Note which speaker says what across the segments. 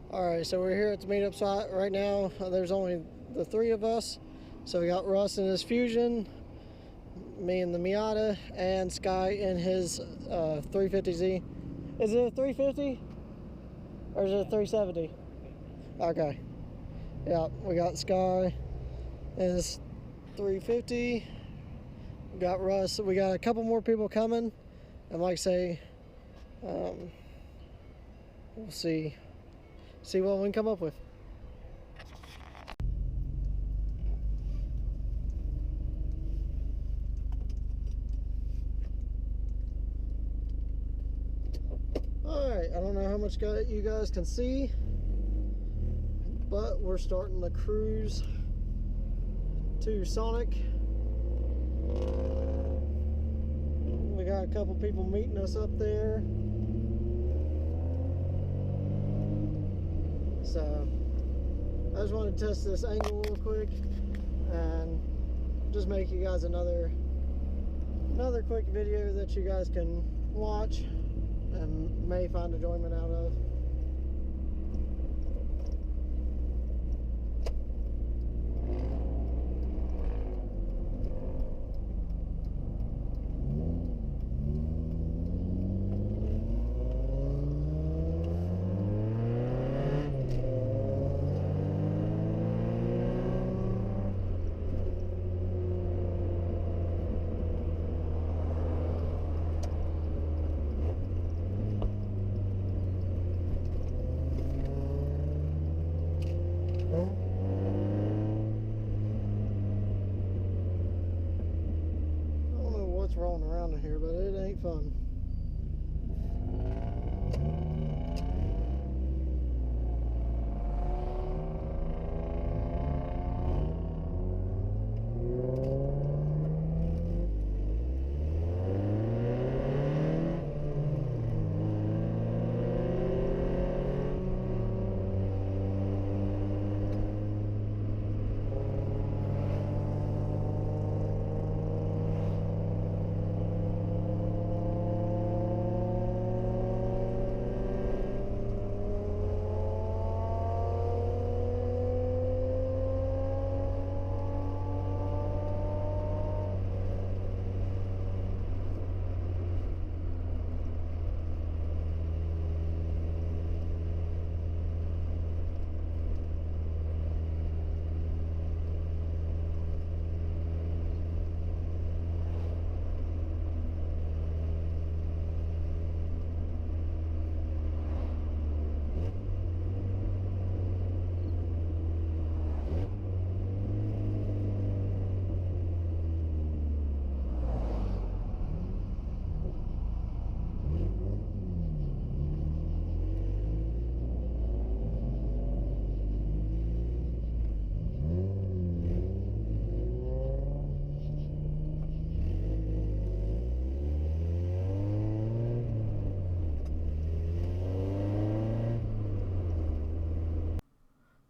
Speaker 1: Alright, so we're here at the meetup spot right now. There's only the three of us. So we got Russ in his Fusion, me in the Miata, and Sky in his 350Z. Is it a 350? Or is it a 370? Okay. Yeah, we got Sky in his 350. We got Russ. We got a couple more people coming. And like I say, we'll see what we can come up with. Alright, I don't know how much you guys can see, but we're starting the cruise to Sonic. We got a couple people meeting us up there. So I just wanted to test this angle real quick and just make you guys another quick video that you guys can watch and may find enjoyment out of. Rolling around in here, but it ain't fun.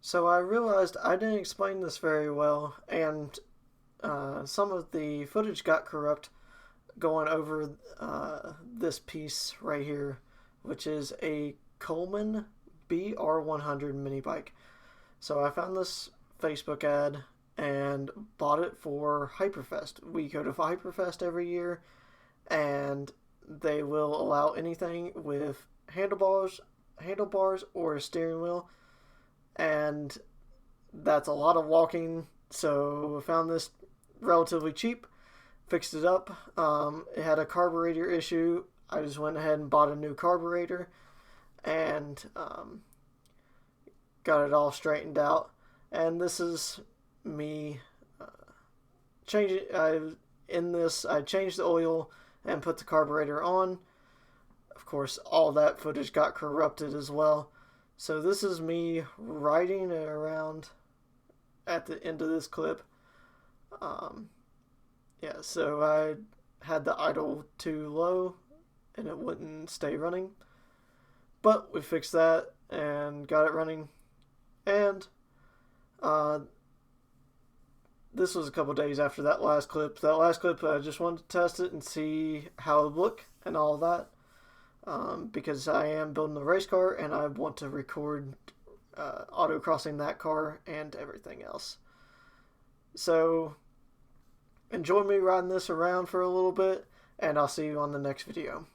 Speaker 1: So I realized I didn't explain this very well, and some of the footage got corrupt going over this piece right here, which is a Coleman BR100 mini bike. So I found this Facebook ad and bought it for Hyperfest. We go to Hyperfest every year, and they will allow anything with handlebars or a steering wheel, and that's a lot of walking. So I found this relatively cheap, fixed it up. It had a carburetor issue. I just went ahead and bought a new carburetor and got it all straightened out. And this is me changing. I changed the oil and put the carburetor on. Of course, all that footage got corrupted as well. So this is me riding it around at the end of this clip. Yeah, so I had the idle too low and it wouldn't stay running. But we fixed that and got it running. And this was a couple days after that last clip. That last clip, I just wanted to test it and see how it would look and all that. Because I am building a race car and I want to record autocrossing that car and everything else. So enjoy me riding this around for a little bit, and I'll see you on the next video.